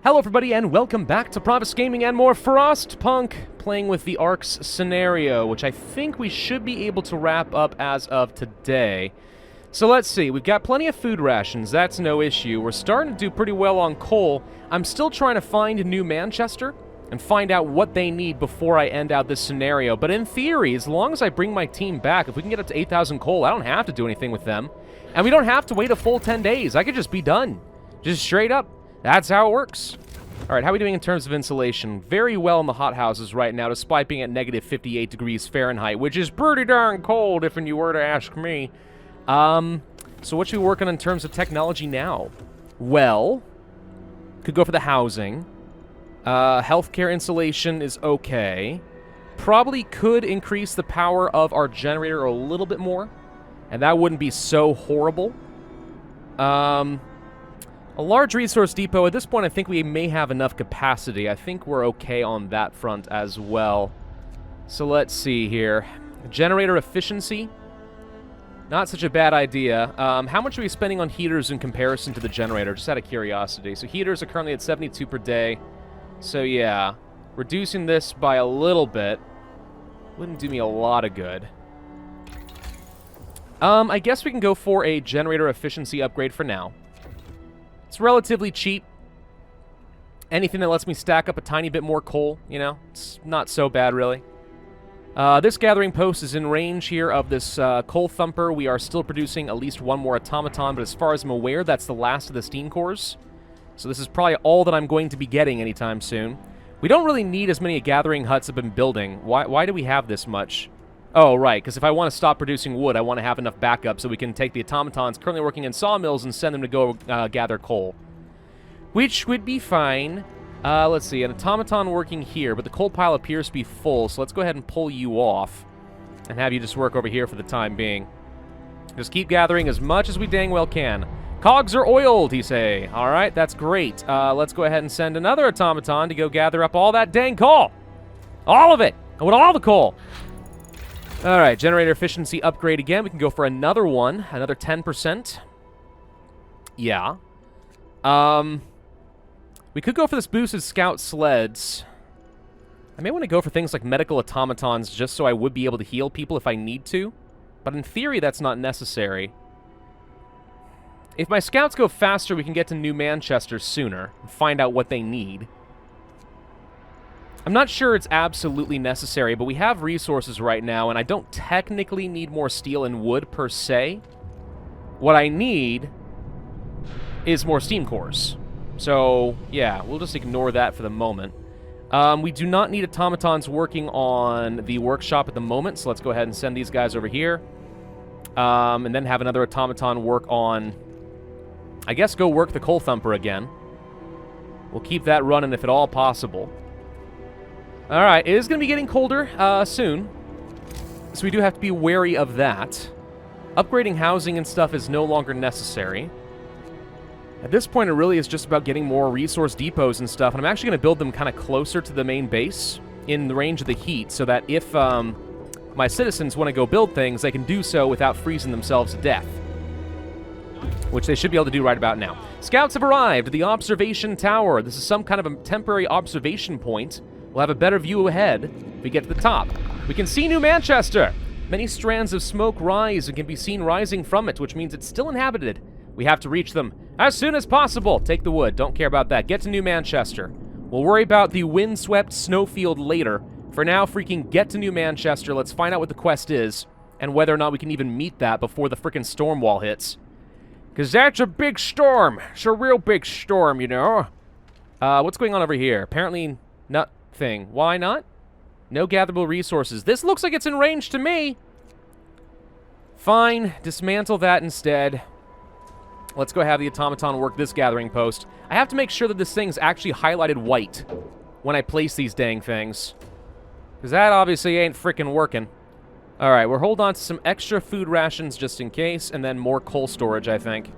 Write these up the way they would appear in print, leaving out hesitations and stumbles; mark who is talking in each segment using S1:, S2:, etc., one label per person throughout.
S1: Hello everybody and welcome back to Pravus Gaming and more Frostpunk, playing with the Arks scenario, which I think we should be able to wrap up as of today. So let's see, we've got plenty of food rations, that's no issue. We're starting to do pretty well on coal. I'm still trying to find New Manchester and find out what they need before I end out this scenario. But in theory, as long as I bring my team back, if we can get up to 8,000 coal, I don't have to do anything with them. And we don't have to wait a full 10 days. I could just be done. Just straight up. That's how it works. Alright, how are we doing in terms of insulation? Very well in the hothouses right now, despite being at negative 58 degrees Fahrenheit, which is pretty darn cold if you were to ask me. So what should we work on in terms of technology now? Well, could go for the housing. Healthcare insulation is okay. Probably could increase the power of our generator a little bit more, and that wouldn't be so horrible. A large resource depot. At this point, I think we may have enough capacity. I think we're okay on that front as well. So let's see here. Generator efficiency. Not such a bad idea. How much are we spending on heaters in comparison to the generator? Just out of curiosity. So heaters are currently at 72 per day. So yeah, reducing this by a little bit wouldn't do me a lot of good. I guess we can go for a generator efficiency upgrade for now. It's relatively cheap. Anything that lets me stack up a tiny bit more coal, you know, it's not so bad, really. This gathering post is in range here of this coal thumper. We are still producing at least one more automaton, but as far as I'm aware, that's the last of the steam cores. So this is probably all that I'm going to be getting anytime soon. We don't really need as many gathering huts I've been building. Why do we have this much? Oh, right, because if I want to stop producing wood, I want to have enough backup so we can take the automatons currently working in sawmills and send them to go gather coal. Which would be fine. Let's see, an automaton working here, but the coal pile appears to be full, so let's go ahead and pull you off and have you just work over here for the time being. Just keep gathering as much as we dang well can. Cogs are oiled, he say. All right, that's great. Let's go ahead and send another automaton to go gather up all that dang coal. All of it. I want all the coal. All right, generator efficiency upgrade again. We can go for another one, another 10%. Yeah. We could go for this boosted scout sleds. I may want to go for things like medical automatons just so I would be able to heal people if I need to. But in theory, that's not necessary. If my scouts go faster, we can get to New Manchester sooner and find out what they need. I'm not sure it's absolutely necessary, but we have resources right now, and I don't technically need more steel and wood per se. What I need is more steam cores. So, yeah, we'll just ignore that for the moment. We do not need automatons working on the workshop at the moment, so let's go ahead and send these guys over here. And then have another automaton work on... I guess go work the coal thumper again. We'll keep that running if at all possible. Alright, it is going to be getting colder soon, so we do have to be wary of that. Upgrading housing and stuff is no longer necessary. At this point, it really is just about getting more resource depots and stuff, and I'm actually going to build them kind of closer to the main base in the range of the heat, so that if my citizens want to go build things, they can do so without freezing themselves to death. Which they should be able to do right about now. Scouts have arrived at the observation tower. This is some kind of a temporary observation point. We'll have a better view ahead if we get to the top. We can see New Manchester. Many strands of smoke rise and can be seen rising from it, which means it's still inhabited. We have to reach them as soon as possible. Take the wood. Don't care about that. Get to New Manchester. We'll worry about the windswept snowfield later. For now, freaking get to New Manchester. Let's find out what the quest is and whether or not we can even meet that before the frickin' storm wall hits. Because that's a big storm. It's a real big storm, you know. What's going on over here? Apparently nothing. Why not? No gatherable resources. This looks like it's in range to me. Fine. Dismantle that instead. Let's go have the automaton work this gathering post. I have to make sure that this thing's actually highlighted white when I place these dang things. Because that obviously ain't frickin' working. Alright, we'll hold on to some extra food rations just in case, and then more coal storage, I think.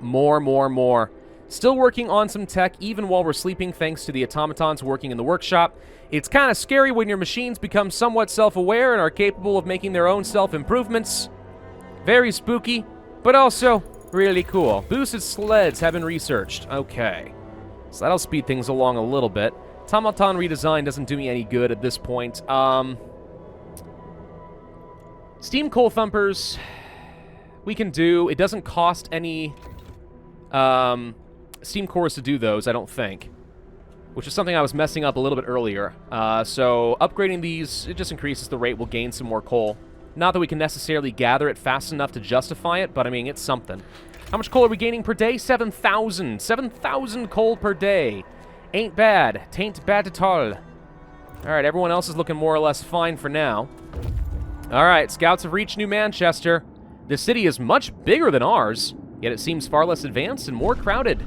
S1: More. Still working on some tech, even while we're sleeping, thanks to the automatons working in the workshop. It's kind of scary when your machines become somewhat self-aware and are capable of making their own self-improvements. Very spooky, but also really cool. Boosted sleds have been researched. Okay. So that'll speed things along a little bit. Automaton redesign doesn't do me any good at this point. Steam Coal Thumpers, we can do. It doesn't cost any steam cores to do those, I don't think. Which is something I was messing up a little bit earlier. So upgrading these, it just increases the rate. We'll gain some more coal. Not that we can necessarily gather it fast enough to justify it, but I mean, it's something. How much coal are we gaining per day? 7,000. 7,000 coal per day. Ain't bad. Tain't bad at all. Alright, everyone else is looking more or less fine for now. Alright, scouts have reached New Manchester. The city is much bigger than ours, yet it seems far less advanced and more crowded.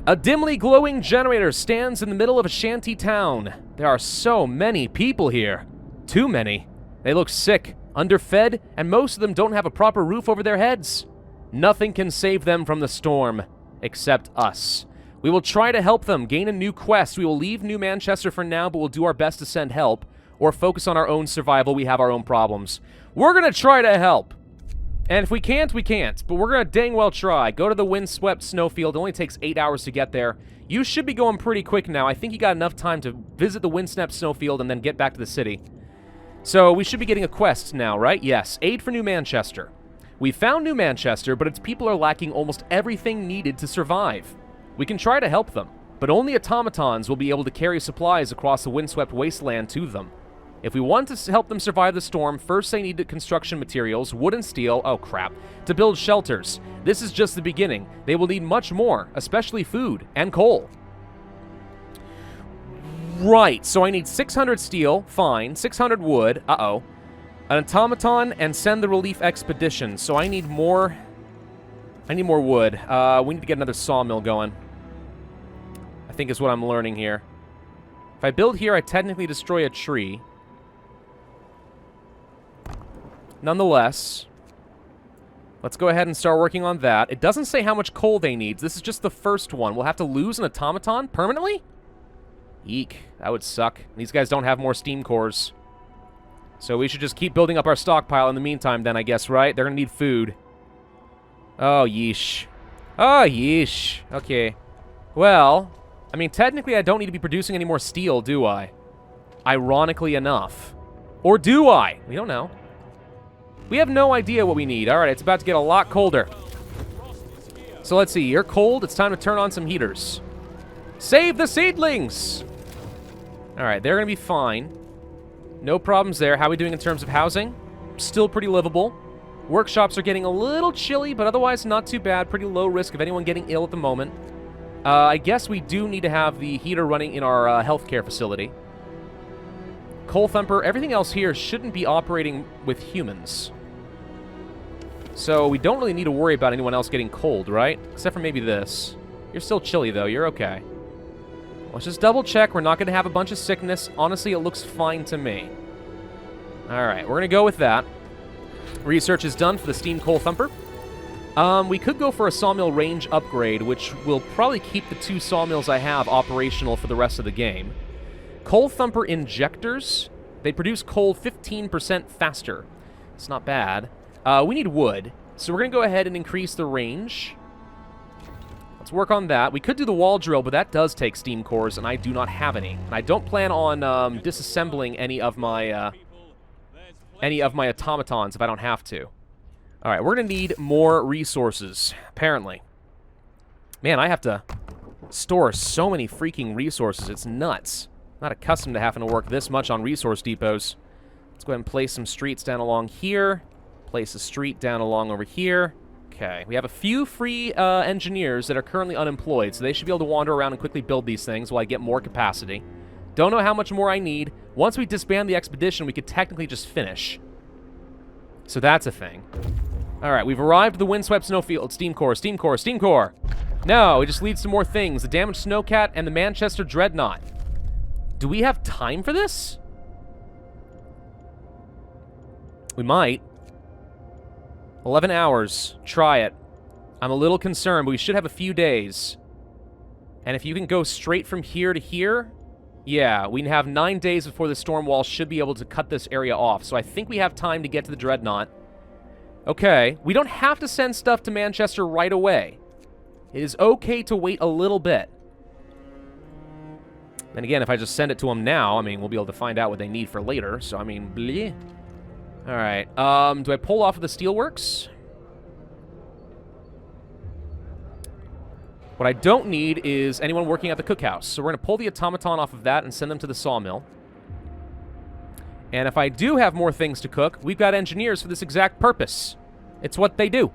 S1: A dimly glowing generator stands in the middle of a shanty town. There are so many people here. Too many. They look sick, underfed, and most of them don't have a proper roof over their heads. Nothing can save them from the storm, except us. We will try to help them gain a new quest. We will leave New Manchester for now, but we'll do our best to send help, or focus on our own survival. We have our own problems. We're gonna try to help. And if we can't, we can't. But we're gonna dang well try. Go to the windswept snowfield. It only takes 8 hours to get there. You should be going pretty quick now. I think you got enough time to visit the windswept snowfield and then get back to the city. So we should be getting a quest now, right? Yes. Aid for New Manchester. We found New Manchester, but its people are lacking almost everything needed to survive. We can try to help them, but only automatons will be able to carry supplies across the windswept wasteland to them. If we want to help them survive the storm, first they need construction materials, wood and steel, oh crap, to build shelters. This is just the beginning. They will need much more, especially food and coal. Right, so I need 600 steel, fine, 600 wood, uh-oh. An automaton, and send the relief expedition. So I need more wood. We need to get another sawmill going, I think is what I'm learning here. If I build here, I technically destroy a tree. Nonetheless, let's go ahead and start working on that. It doesn't say how much coal they need. This is just the first one. We'll have to lose an automaton permanently? Eek, that would suck. These guys don't have more steam cores. So we should just keep building up our stockpile in the meantime then, I guess, right? They're gonna need food. Oh, yeesh. Oh, yeesh. Okay. Well, I mean, technically I don't need to be producing any more steel, do I? Ironically enough. Or do I? We don't know. We have no idea what we need. Alright, it's about to get a lot colder. So let's see. You're cold. It's time to turn on some heaters. Save the seedlings! Alright, they're going to be fine. No problems there. How are we doing in terms of housing? Still pretty livable. Workshops are getting a little chilly, but otherwise not too bad. Pretty low risk of anyone getting ill at the moment. I guess we do need to have the heater running in our healthcare facility. Coal Thumper, everything else here shouldn't be operating with humans. So we don't really need to worry about anyone else getting cold, right? Except for maybe this. You're still chilly, though. You're okay. Let's just double check. We're not going to have a bunch of sickness. Honestly, it looks fine to me. Alright, we're going to go with that. Research is done for the Steam Coal Thumper. We could go for a sawmill range upgrade, which will probably keep the 2 sawmills I have operational for the rest of the game. Coal Thumper injectors. They produce coal 15% faster. It's not bad. We need wood, so we're going to go ahead and increase the range. Let's work on that. We could do the wall drill, but that does take steam cores, and I do not have any. And I don't plan on disassembling any of my automatons if I don't have to. All right, we're going to need more resources, apparently. Man, I have to store so many freaking resources. It's nuts. I'm not accustomed to having to work this much on resource depots. Let's go ahead and place some streets down along here. Place a street down along over here. Okay, we have a few free engineers that are currently unemployed, so they should be able to wander around and quickly build these things while I get more capacity. Don't know how much more I need. Once we disband the expedition, we could technically just finish. So that's a thing. Alright, we've arrived at the windswept snowfield. Steam core, steam core, steam core. No, it just leads to more things. The damaged snowcat and the Manchester dreadnought. Do we have time for this? We might. 11 hours. Try it. I'm a little concerned, but we should have a few days. And if you can go straight from here to here, yeah, we have 9 days before the storm wall should be able to cut this area off. So I think we have time to get to the dreadnought. Okay, we don't have to send stuff to Manchester right away. It is okay to wait a little bit. And again, if I just send it to them now, I mean, we'll be able to find out what they need for later. So, I mean, bleh. All right. Do I pull off of the steelworks? What I don't need is anyone working at the cookhouse. So we're going to pull the automaton off of that and send them to the sawmill. And if I do have more things to cook, we've got engineers for this exact purpose. It's what they do.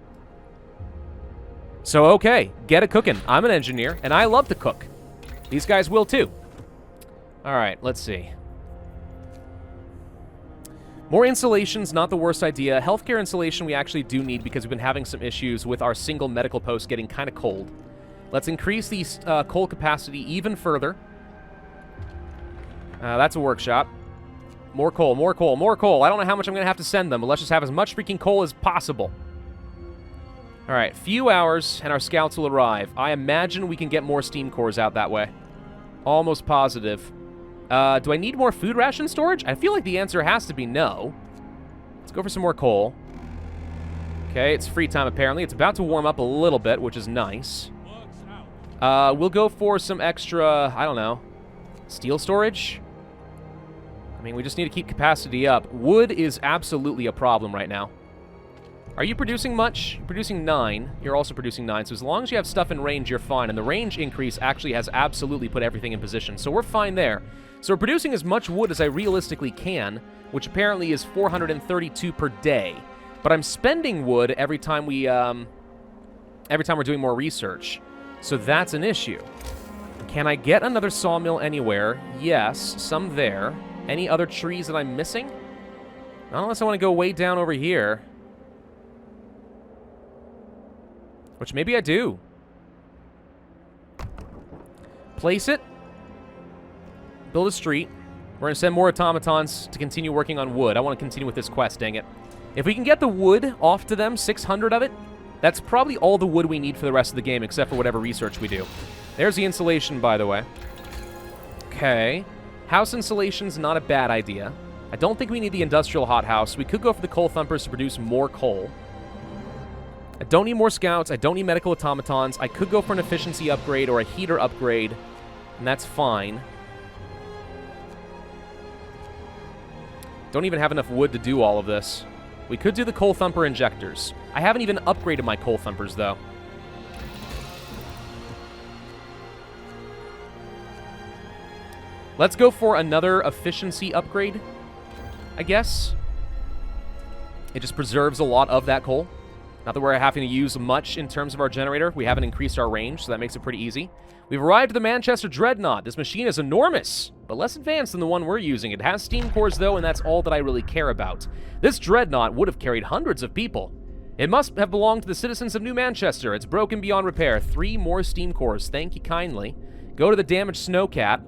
S1: So, okay, get it cooking. I'm an engineer, and I love to cook. These guys will too. All right, let's see. More insulation's not the worst idea. Healthcare insulation we actually do need because we've been having some issues with our single medical post getting kind of cold. Let's increase the coal capacity even further. That's a workshop. More coal, more coal, more coal. I don't know how much I'm going to have to send them, but let's just have as much freaking coal as possible. All right, few hours, and our scouts will arrive. I imagine we can get more steam cores out that way. Almost positive. Do I need more food ration storage? I feel like the answer has to be no. Let's go for some more coal. Okay, it's free time apparently. It's about to warm up a little bit, which is nice. We'll go for some extra, I don't know, steel storage? I mean, we just need to keep capacity up. Wood is absolutely a problem right now. Are you producing much? You're producing 9. You're also producing 9. So as long as you have stuff in range, you're fine. And the range increase actually has absolutely put everything in position. So we're fine there. So we're producing as much wood as I realistically can, which apparently is 432 per day. But I'm spending wood every time we're doing more research. So that's an issue. Can I get another sawmill anywhere? Yes, some there. Any other trees that I'm missing? Not unless I want to go way down over here. Which maybe I do. Place it. Build a street. We're going to send more automatons to continue working on wood. I want to continue with this quest, dang it. If we can get the wood off to them, 600 of it, that's probably all the wood we need for the rest of the game, except for whatever research we do. There's the insulation, by the way. Okay. House insulation's not a bad idea. I don't think we need the industrial hothouse. We could go for the coal thumpers to produce more coal. I don't need more scouts. I don't need medical automatons. I could go for an efficiency upgrade or a heater upgrade, and that's fine. Don't even have enough wood to do all of this. We could do the coal thumper injectors. I haven't even upgraded my coal thumpers, though. Let's go for another efficiency upgrade, I guess. It just preserves a lot of that coal. Not that we're having to use much in terms of our generator. We haven't increased our range, so that makes it pretty easy. We've arrived at the Manchester Dreadnought. This machine is enormous, but less advanced than the one we're using. It has steam cores, though, and that's all that I really care about. This Dreadnought would have carried hundreds of people. It must have belonged to the citizens of New Manchester. It's broken beyond repair. 3 more steam cores. Thank you kindly. Go to the damaged Snowcat.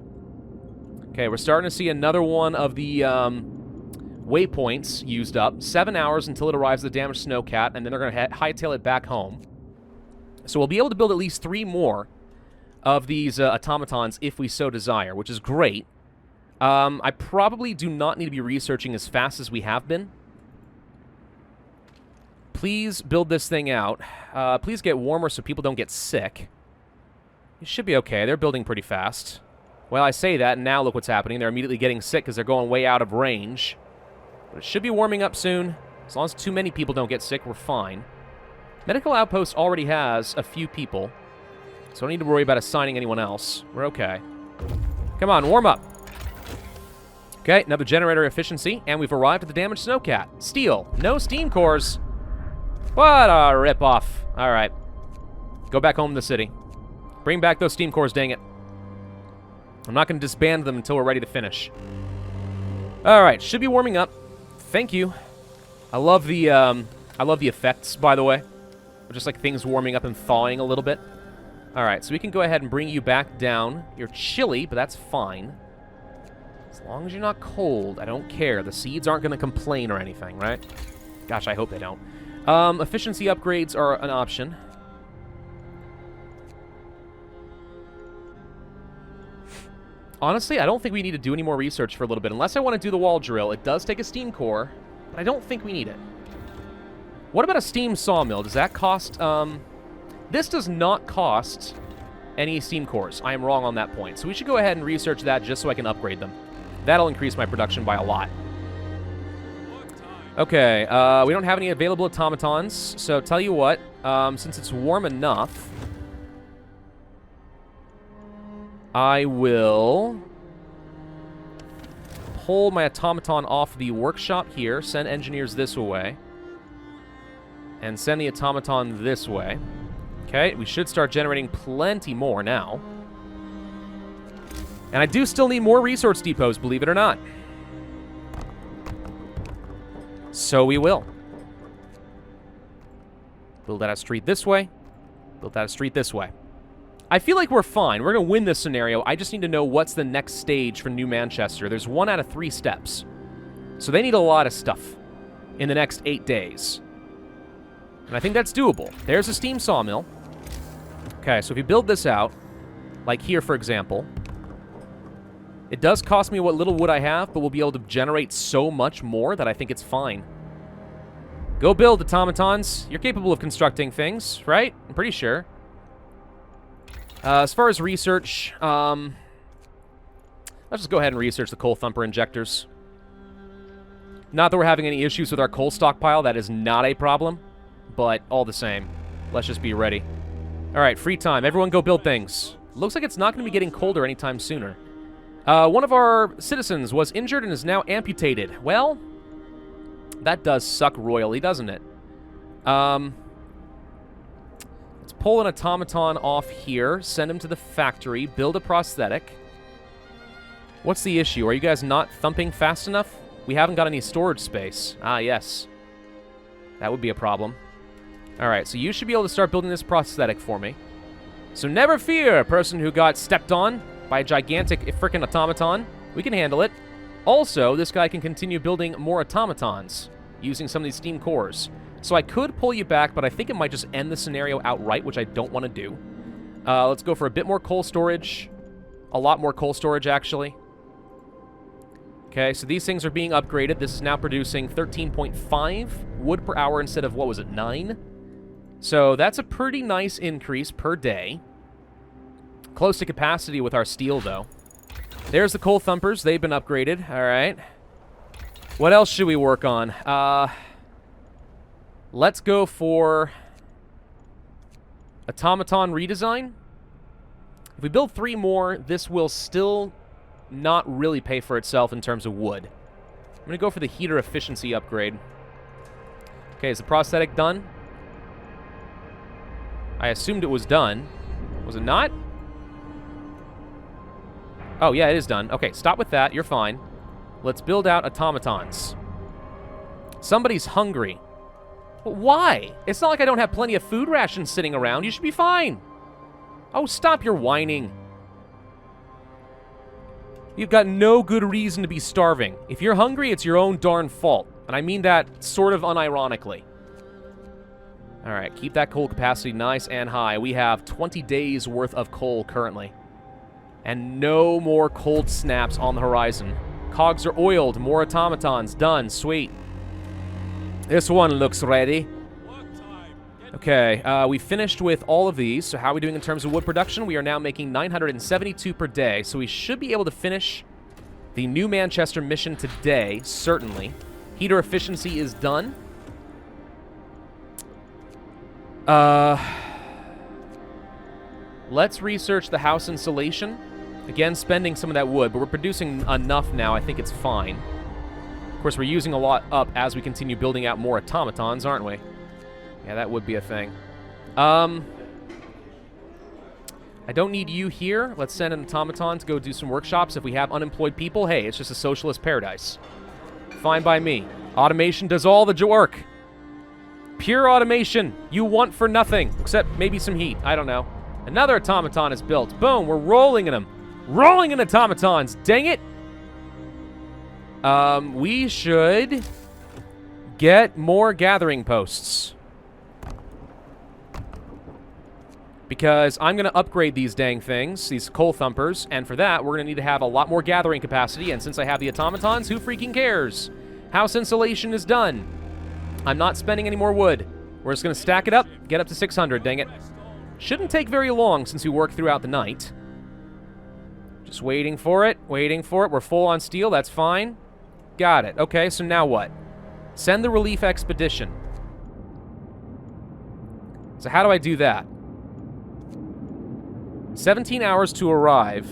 S1: Okay, we're starting to see another one of the waypoints used up. 7 hours until it arrives at the damaged Snowcat, and then they're going to hightail it back home. So we'll be able to build at least 3 more of these automatons if we so desire, which is great. I probably do not need to be researching as fast as we have been. Please build this thing out. Please get warmer so people don't get sick. It should be okay. They're building pretty fast. Well, I say that, and now look what's happening. They're immediately getting sick because they're going way out of range. But it should be warming up soon. As long as too many people don't get sick, we're fine. Medical Outpost already has a few people, so I don't need to worry about assigning anyone else. We're okay. Come on, warm up. Okay, another generator efficiency, and we've arrived at the damaged Snowcat. Steel, no steam cores. What a ripoff. All right. Go back home to the city. Bring back those steam cores, dang it. I'm not going to disband them until we're ready to finish. All right, should be warming up. Thank you. I love the effects, by the way. Just like things warming up and thawing a little bit. All right, so we can go ahead and bring you back down. You're chilly, but that's fine. As long as you're not cold, I don't care. The seeds aren't going to complain or anything, right? Gosh, I hope they don't. Efficiency upgrades are an option. Honestly, I don't think we need to do any more research for a little bit. Unless I want to do the wall drill. It does take a steam core, but I don't think we need it. What about a steam sawmill? Does that cost... This does not cost any steam cores. I am wrong on that point. So we should go ahead and research that just so I can upgrade them. That'll increase my production by a lot. Okay, we don't have any available automatons, so tell you what, since it's warm enough, I will pull my automaton off the workshop here, send engineers this way, and send the automaton this way. Okay, we should start generating plenty more now. And I do still need more resource depots, believe it or not. So we will. Build out a street this way. Build out a street this way. I feel like we're fine. We're going to win this scenario. I just need to know what's the next stage for New Manchester. There's 1 out of 3 steps. So they need a lot of stuff in the next 8 days. And I think that's doable. There's a steam sawmill. Okay, so if you build this out, like here, for example, it does cost me what little wood I have, but we'll be able to generate so much more that I think it's fine. Go build, automatons. You're capable of constructing things, right? I'm pretty sure. As far as research, let's just go ahead and research the coal thumper injectors. Not that we're having any issues with our coal stockpile. That is not a problem. But all the same, let's just be ready. All right, free time. Everyone go build things. Looks like it's not going to be getting colder anytime sooner. One of our citizens was injured and is now amputated. Well, that does suck royally, doesn't it? Let's pull an automaton off here, send him to the factory, build a prosthetic. What's the issue? Are you guys not thumping fast enough? We haven't got any storage space. Ah, yes. That would be a problem. All right, so you should be able to start building this prosthetic for me. So never fear, person who got stepped on by a gigantic frickin' automaton. We can handle it. Also, this guy can continue building more automatons using some of these steam cores. So I could pull you back, but I think it might just end the scenario outright, which I don't want to do. Let's go for a bit more coal storage. A lot more coal storage, actually. Okay, so these things are being upgraded. This is now producing 13.5 wood per hour instead of, what was it, 9? So that's a pretty nice increase per day. Close to capacity with our steel, though. There's the coal thumpers. They've been upgraded. All right. What else should we work on? Let's go for automaton redesign. If we build 3 more, this will still not really pay for itself in terms of wood. I'm going to go for the heater efficiency upgrade. Okay, is the prosthetic done? I assumed it was done. Was it not? Oh, yeah, it is done. Okay, stop with that. You're fine. Let's build out automatons. Somebody's hungry. But why? It's not like I don't have plenty of food rations sitting around. You should be fine. Oh, stop your whining. You've got no good reason to be starving. If you're hungry, it's your own darn fault. And I mean that sort of unironically. All right, keep that coal capacity nice and high. We have 20 days worth of coal currently. And no more cold snaps on the horizon. Cogs are oiled. More automatons. Done. Sweet. This one looks ready. Okay, we finished with all of these. So how are we doing in terms of wood production? We are now making 972 per day. So we should be able to finish the New Manchester mission today, certainly. Heater efficiency is done. Let's research the house insulation. Again, spending some of that wood, but we're producing enough now. I think it's fine. Of course, we're using a lot up as we continue building out more automatons, aren't we? Yeah, that would be a thing. I don't need you here. Let's send an automaton to go do some workshops. If we have unemployed people, hey, it's just a socialist paradise. Fine by me. Automation does all the work. Pure automation. You want for nothing, except maybe some heat. I don't know. Another automaton is built. Boom, we're rolling in them. Rolling in automatons. Dang it. We should get more gathering posts. Because I'm going to upgrade these dang things, these coal thumpers, and for that, we're going to need to have a lot more gathering capacity, and since I have the automatons, who freaking cares? House insulation is done. I'm not spending any more wood. We're just going to stack it up, get up to 600, dang it. Shouldn't take very long since we work throughout the night. Just waiting for it, waiting for it. We're full on steel, that's fine. Got it. Okay, so now what? Send the relief expedition. So how do I do that? 17 hours to arrive.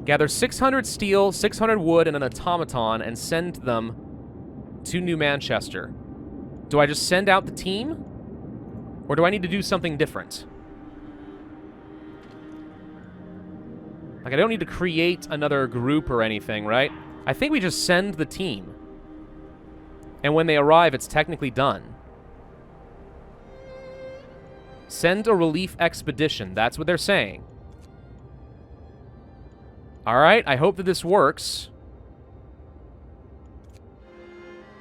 S1: Gather 600 steel, 600 wood, and an automaton, and send them to New Manchester. Do I just send out the team? Or do I need to do something different? Like, I don't need to create another group or anything, right? I think we just send the team. And when they arrive, it's technically done. Send a relief expedition. That's what they're saying. Alright, I hope that this works.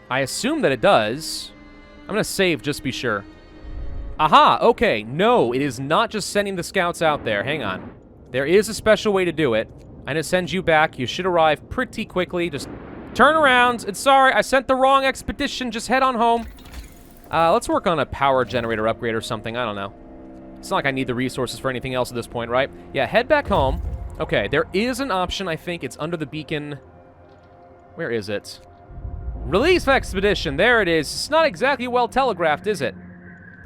S1: I assume that it does. I'm going to save just to be sure. Aha! Okay, no, it is not just sending the scouts out there. Hang on. There is a special way to do it. I'm going to send you back. You should arrive pretty quickly. Just turn around. And sorry, I sent the wrong expedition. Just head on home. Let's work on a power generator upgrade or something. I don't know. It's not like I need the resources for anything else at this point, right? Yeah, head back home. Okay, there is an option, I think. It's under the beacon. Where is it? Release expedition. There it is. It's not exactly well telegraphed, is it?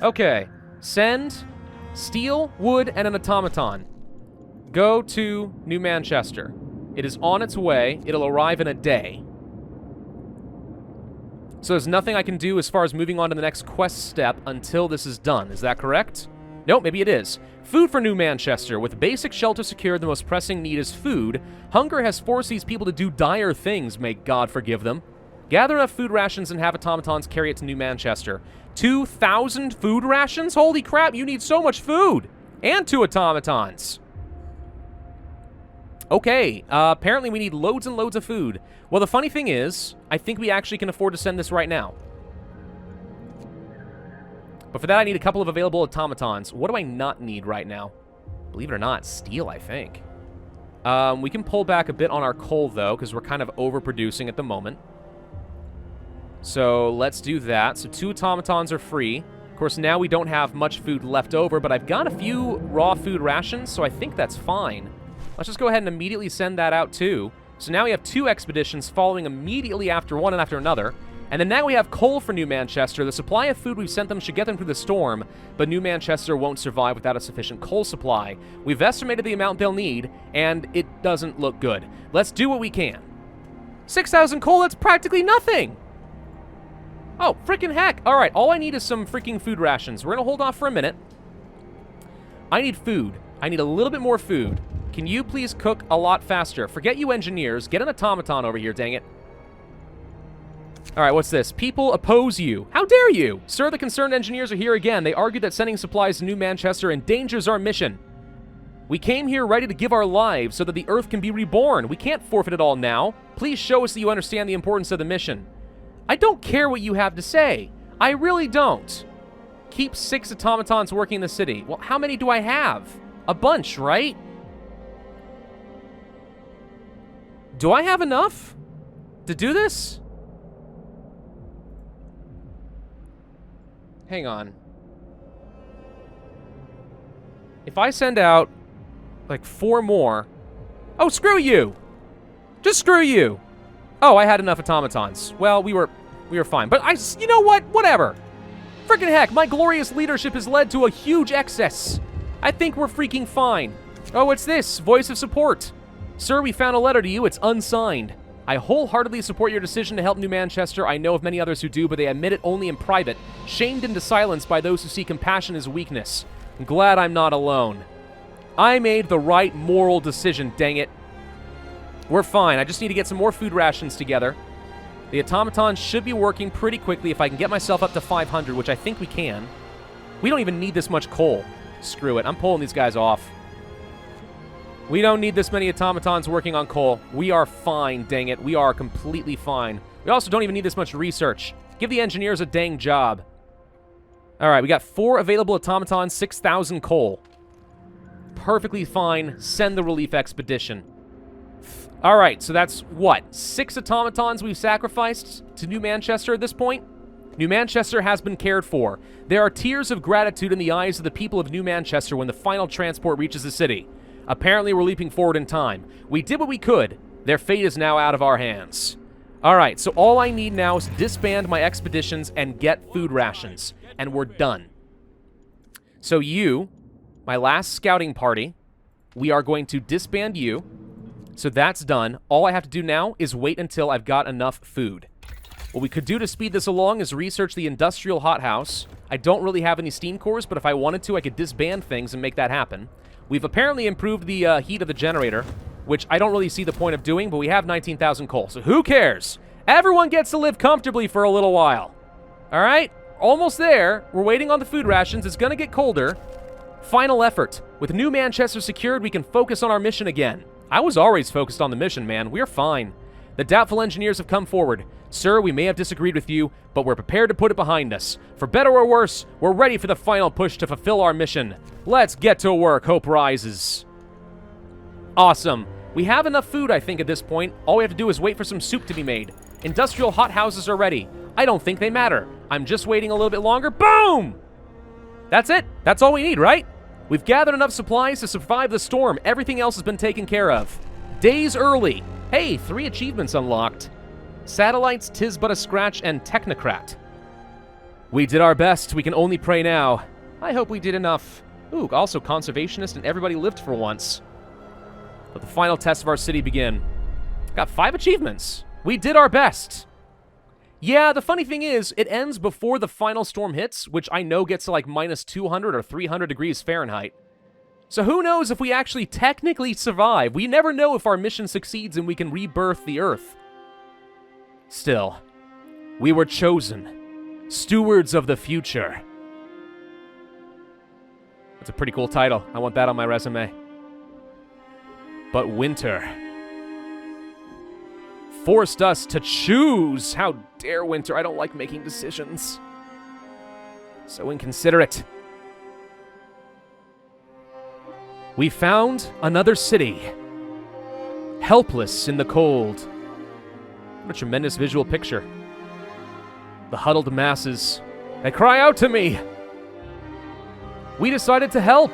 S1: Okay. Send steel, wood, and an automaton. Go to New Manchester. It is on its way. It'll arrive in a day. So there's nothing I can do as far as moving on to the next quest step until this is done. Is that correct? Nope, maybe it is. Food for New Manchester. With basic shelter secured, the most pressing need is food. Hunger has forced these people to do dire things, may God forgive them. Gather enough food rations and have automatons carry it to New Manchester. 2,000 food rations? Holy crap, you need so much food! And 2 automatons. Okay, apparently we need loads and loads of food. Well, the funny thing is, I think we actually can afford to send this right now. But for that, I need a couple of available automatons. What do I not need right now? Believe it or not, steel, I think. We can pull back a bit on our coal, though, because we're kind of overproducing at the moment. So let's do that. So 2 automatons are free. Of course, now we don't have much food left over, but I've got a few raw food rations, so I think that's fine. Let's just go ahead and immediately send that out, too. So now we have 2 expeditions following immediately after one and after another. And then now we have coal for New Manchester. The supply of food we've sent them should get them through the storm, but New Manchester won't survive without a sufficient coal supply. We've estimated the amount they'll need, and it doesn't look good. Let's do what we can. 6,000 coal, that's practically nothing! Oh, freaking heck! Alright, all I need is some freaking food rations. We're gonna hold off for a minute. I need food. I need a little bit more food. Can you please cook a lot faster? Forget you engineers. Get an automaton over here, dang it. Alright, what's this? People oppose you. How dare you? Sir, the concerned engineers are here again. They argue that sending supplies to New Manchester endangers our mission. We came here ready to give our lives so that the Earth can be reborn. We can't forfeit it all now. Please show us that you understand the importance of the mission. I don't care what you have to say. I really don't. Keep 6 automatons working in the city. Well, how many do I have? A bunch, right? Do I have enough to do this? Hang on. If I send out, like, 4 more... Oh, screw you! Just screw you! Oh, I had enough automatons. Well, we were fine. But you know what? Whatever. Frickin' heck, my glorious leadership has led to a huge excess. I think we're freaking fine. Oh, what's this? Voice of support. Sir, we found a letter to you. It's unsigned. I wholeheartedly support your decision to help New Manchester. I know of many others who do, but they admit it only in private, shamed into silence by those who see compassion as weakness. I'm glad I'm not alone. I made the right moral decision, dang it. We're fine. I just need to get some more food rations together. The automatons should be working pretty quickly if I can get myself up to 500, which I think we can. We don't even need this much coal. Screw it. I'm pulling these guys off. We don't need this many automatons working on coal. We are fine, dang it. We are completely fine. We also don't even need this much research. Give the engineers a dang job. Alright, we got 4 available automatons, 6,000 coal. Perfectly fine. Send the relief expedition. Alright, so that's what? 6 automatons we've sacrificed to New Manchester at this point? New Manchester has been cared for. There are tears of gratitude in the eyes of the people of New Manchester when the final transport reaches the city. Apparently, we're leaping forward in time. We did what we could. Their fate is now out of our hands. Alright, so all I need now is to disband my expeditions and get food rations. And we're done. So you, my last scouting party, we are going to disband you. So that's done. All I have to do now is wait until I've got enough food. What we could do to speed this along is research the industrial hothouse. I don't really have any steam cores, but if I wanted to, I could disband things and make that happen. We've apparently improved the heat of the generator, which I don't really see the point of doing, but we have 19,000 coal, so who cares? Everyone gets to live comfortably for a little while. All right? Almost there. We're waiting on the food rations. It's going to get colder. Final effort. With New Manchester secured, we can focus on our mission again. I was always focused on the mission, man. We're fine. The doubtful engineers have come forward. Sir, we may have disagreed with you, but we're prepared to put it behind us. For better or worse, we're ready for the final push to fulfill our mission. Let's get to work. Hope rises. Awesome. We have enough food, I think, at this point. All we have to do is wait for some soup to be made. Industrial hothouses are ready. I don't think they matter. I'm just waiting a little bit longer. Boom! That's it. That's all we need, right? We've gathered enough supplies to survive the storm. Everything else has been taken care of. Days early. Hey, 3 achievements unlocked. Satellites, Tis But a Scratch, and Technocrat. We did our best. We can only pray now. I hope we did enough. Ooh, also Conservationist and Everybody Lived for once. Let the final tests of our city begin. Got 5 achievements. We did our best. Yeah, the funny thing is, it ends before the final storm hits, which I know gets to like minus 200 or 300 degrees Fahrenheit. So who knows if we actually technically survive. We never know if our mission succeeds and we can rebirth the Earth. Still, we were chosen. Stewards of the future. That's a pretty cool title. I want that on my resume. But winter forced us to choose. How dare winter? I don't like making decisions. So inconsiderate. We found another city. Helpless in the cold. What a tremendous visual picture. The huddled masses. They cry out to me. We decided to help.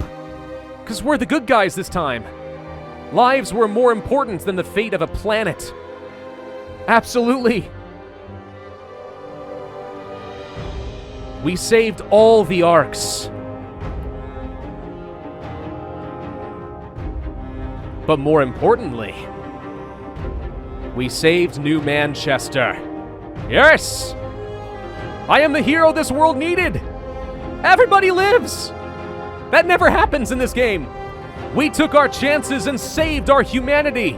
S1: Because we're the good guys this time. Lives were more important than the fate of a planet. Absolutely. We saved all the Arks. But more importantly, we saved New Manchester. Yes! I am the hero this world needed! Everybody lives! That never happens in this game. We took our chances and saved our humanity.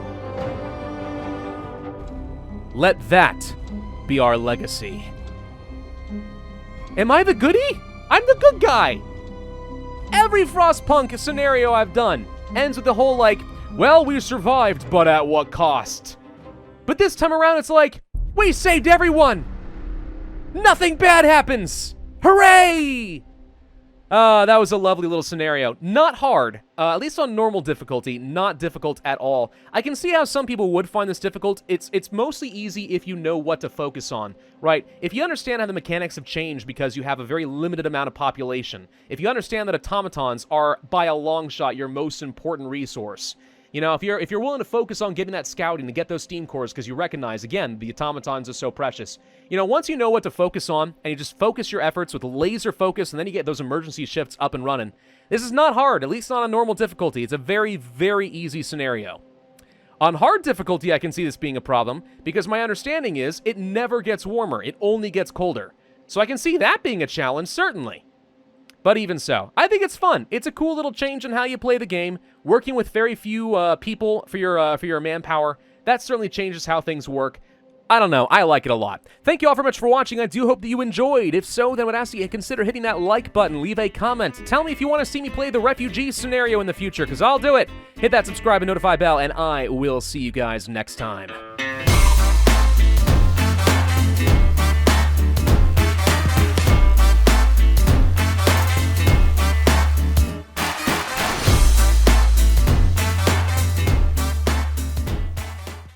S1: Let that be our legacy. Am I the goodie? I'm the good guy. Every Frostpunk scenario I've done ends with the whole like, well, we survived, but at what cost? But this time around, it's like, we saved everyone. Nothing bad happens. Hooray! That was a lovely little scenario. Not hard, at least on normal difficulty, not difficult at all. I can see how some people would find this difficult. It's mostly easy if you know what to focus on, right? If you understand how the mechanics have changed because you have a very limited amount of population, if you understand that automatons are, by a long shot, your most important resource, you know, if you're willing to focus on getting that scouting to get those steam cores because you recognize, again, the automatons are so precious. You know, once you know what to focus on and you just focus your efforts with laser focus and then you get those emergency shifts up and running, this is not hard, at least not on normal difficulty. It's a very, very easy scenario. On hard difficulty, I can see this being a problem because my understanding is it never gets warmer. It only gets colder. So I can see that being a challenge, certainly. But even so, I think it's fun. It's a cool little change in how you play the game. Working with very few people for your manpower, that certainly changes how things work. I don't know. I like it a lot. Thank you all very much for watching. I do hope that you enjoyed. If so, then I would ask you to consider hitting that like button. Leave a comment. Tell me if you want to see me play the refugee scenario in the future, because I'll do it. Hit that subscribe and notify bell, and I will see you guys next time.